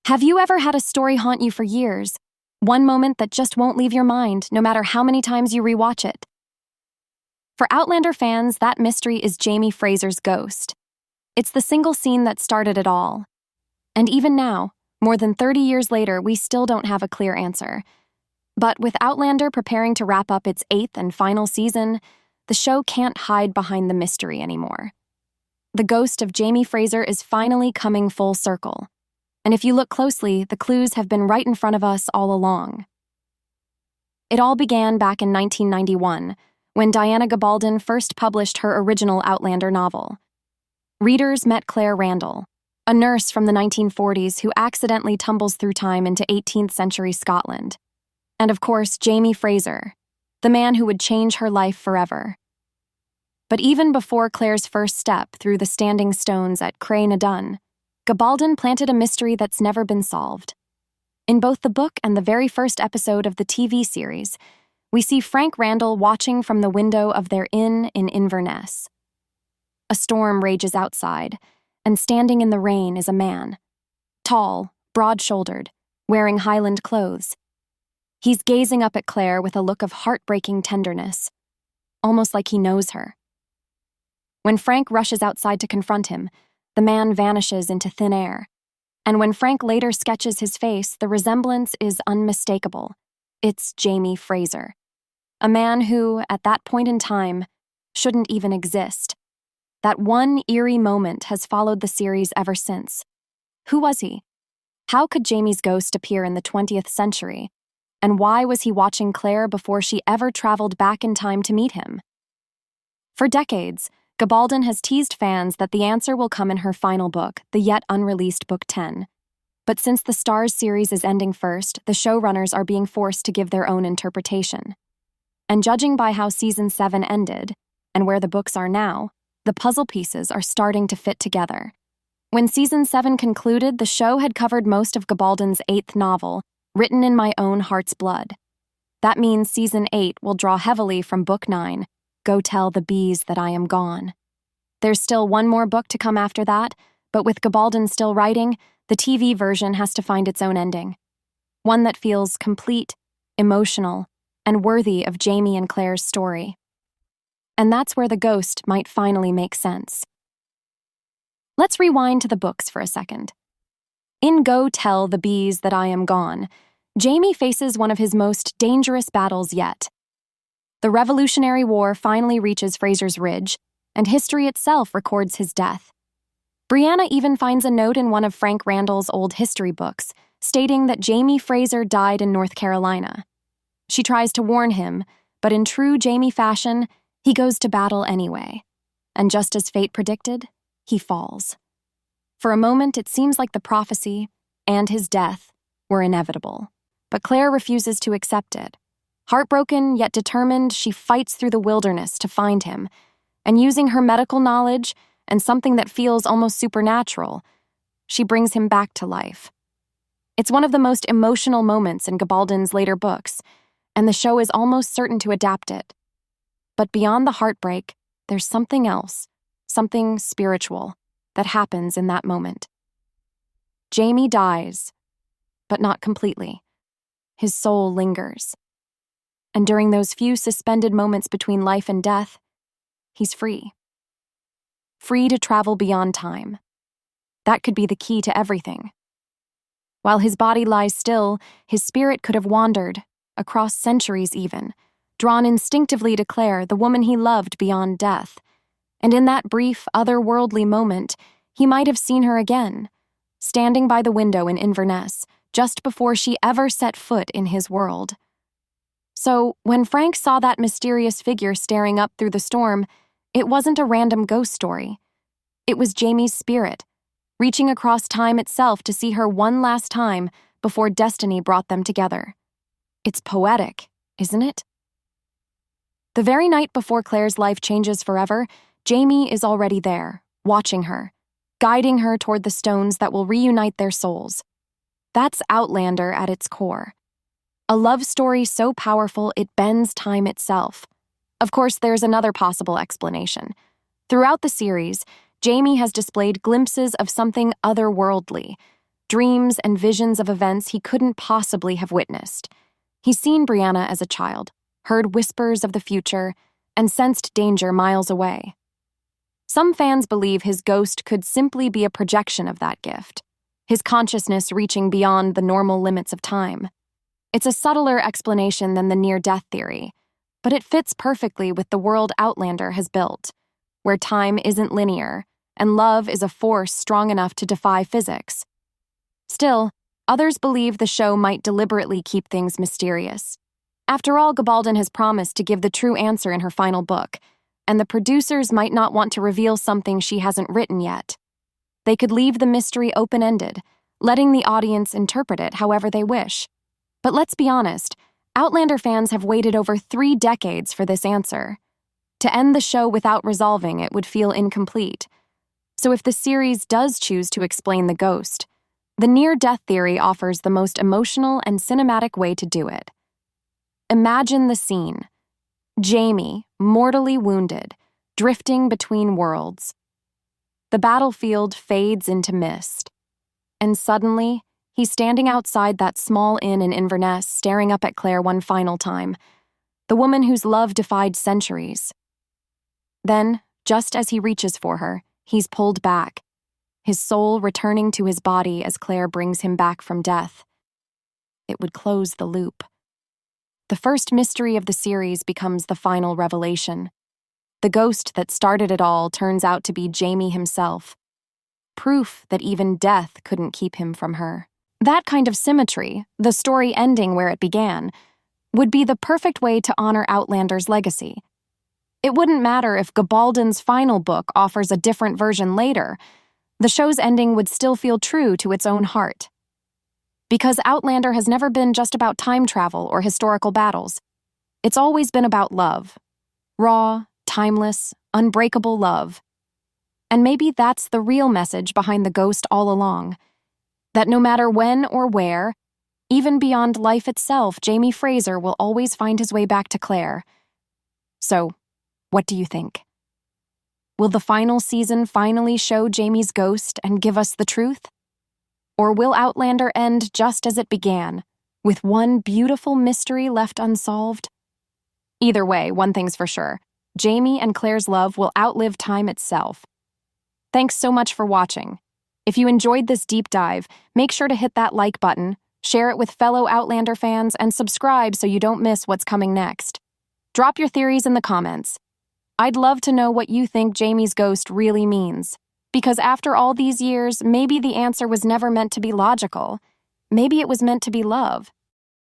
Have you ever had a story haunt you for years? One moment that just won't leave your mind, no matter how many times you rewatch it. For Outlander fans, that mystery is Jamie Fraser's ghost. It's the single scene that started it all. And even now, more than 30 years later, we still don't have a clear answer. But with Outlander preparing to wrap up its 8th and final season, the show can't hide behind the mystery anymore. The ghost of Jamie Fraser is finally coming full circle. And if you look closely, the clues have been right in front of us all along. It all began back in 1991, when Diana Gabaldon first published her original Outlander novel. Readers met Claire Randall, a nurse from the 1940s who accidentally tumbles through time into 18th century Scotland. And of course, Jamie Fraser, the man who would change her life forever. But even before Claire's first step through the standing stones at Cray na Dun, Gabaldon planted a mystery that's never been solved. In both the book and the very first episode of the TV series, we see Frank Randall watching from the window of their inn in Inverness. A storm rages outside, and standing in the rain is a man. Tall, broad-shouldered, wearing Highland clothes. He's gazing up at Claire with a look of heartbreaking tenderness, almost like he knows her. When Frank rushes outside to confront him, the man vanishes into thin air. And when Frank later sketches his face, the resemblance is unmistakable. It's Jamie Fraser, a man who, at that point in time, shouldn't even exist. That one eerie moment has followed the series ever since. Who was he? How could Jamie's ghost appear in the 20th century? And why was he watching Claire before she ever traveled back in time to meet him? For decades, Gabaldon has teased fans that the answer will come in her final book, the yet unreleased Book 10. But since the Starz series is ending first, the showrunners are being forced to give their own interpretation. And judging by how Season 7 ended, and where the books are now, the puzzle pieces are starting to fit together. When Season 7 concluded, the show had covered most of Gabaldon's 8th novel, written in my own heart's blood. That means Season 8 will draw heavily from Book 9, Go Tell the Bees That I Am Gone. There's still one more book to come after that, but with Gabaldon still writing, the TV version has to find its own ending. One that feels complete, emotional, and worthy of Jamie and Claire's story. And that's where the ghost might finally make sense. Let's rewind to the books for a second. In Go Tell the Bees That I Am Gone, Jamie faces one of his most dangerous battles yet. The Revolutionary War finally reaches Fraser's Ridge, and history itself records his death. Brianna even finds a note in one of Frank Randall's old history books, stating that Jamie Fraser died in North Carolina. She tries to warn him, but in true Jamie fashion, he goes to battle anyway. And just as fate predicted, he falls. For a moment, it seems like the prophecy, and his death, were inevitable. But Claire refuses to accept it. Heartbroken yet determined, she fights through the wilderness to find him, and using her medical knowledge and something that feels almost supernatural, she brings him back to life. It's one of the most emotional moments in Gabaldon's later books, and the show is almost certain to adapt it. But beyond the heartbreak, there's something else, something spiritual, that happens in that moment. Jamie dies, but not completely. His soul lingers. And during those few suspended moments between life and death, he's free. Free to travel beyond time. That could be the key to everything. While his body lies still, his spirit could have wandered, across centuries even, drawn instinctively to Claire, the woman he loved beyond death. And in that brief, otherworldly moment, he might have seen her again, standing by the window in Inverness, just before she ever set foot in his world. So, when Frank saw that mysterious figure staring up through the storm, it wasn't a random ghost story. It was Jamie's spirit, reaching across time itself to see her one last time before destiny brought them together. It's poetic, isn't it? The very night before Claire's life changes forever, Jamie is already there, watching her, guiding her toward the stones that will reunite their souls. That's Outlander at its core. A love story so powerful it bends time itself. Of course, there's another possible explanation. Throughout the series, Jamie has displayed glimpses of something otherworldly, dreams and visions of events he couldn't possibly have witnessed. He's seen Brianna as a child, heard whispers of the future, and sensed danger miles away. Some fans believe his ghost could simply be a projection of that gift, his consciousness reaching beyond the normal limits of time. It's a subtler explanation than the near-death theory, but it fits perfectly with the world Outlander has built, where time isn't linear and love is a force strong enough to defy physics. Still, others believe the show might deliberately keep things mysterious. After all, Gabaldon has promised to give the true answer in her final book, and the producers might not want to reveal something she hasn't written yet. They could leave the mystery open-ended, letting the audience interpret it however they wish. But let's be honest, Outlander fans have waited over 3 decades for this answer. To end the show without resolving it would feel incomplete. So if the series does choose to explain the ghost, the near-death theory offers the most emotional and cinematic way to do it. Imagine the scene. Jamie, mortally wounded, drifting between worlds. The battlefield fades into mist. And suddenly, he's standing outside that small inn in Inverness, staring up at Claire one final time, the woman whose love defied centuries. Then, just as he reaches for her, he's pulled back, his soul returning to his body as Claire brings him back from death. It would close the loop. The first mystery of the series becomes the final revelation. The ghost that started it all turns out to be Jamie himself. Proof that even death couldn't keep him from her. That kind of symmetry, the story ending where it began, would be the perfect way to honor Outlander's legacy. It wouldn't matter if Gabaldon's final book offers a different version later. The show's ending would still feel true to its own heart. Because Outlander has never been just about time travel or historical battles. It's always been about love. Raw, timeless, unbreakable love. And maybe that's the real message behind the ghost all along. That no matter when or where, even beyond life itself, Jamie Fraser will always find his way back to Claire. So, what do you think? Will the final season finally show Jamie's ghost and give us the truth? Or will Outlander end just as it began, with one beautiful mystery left unsolved? Either way, one thing's for sure. Jamie and Claire's love will outlive time itself. Thanks so much for watching. If you enjoyed this deep dive, make sure to hit that like button, share it with fellow Outlander fans, and subscribe so you don't miss what's coming next. Drop your theories in the comments. I'd love to know what you think Jamie's ghost really means. Because after all these years, maybe the answer was never meant to be logical. Maybe it was meant to be love.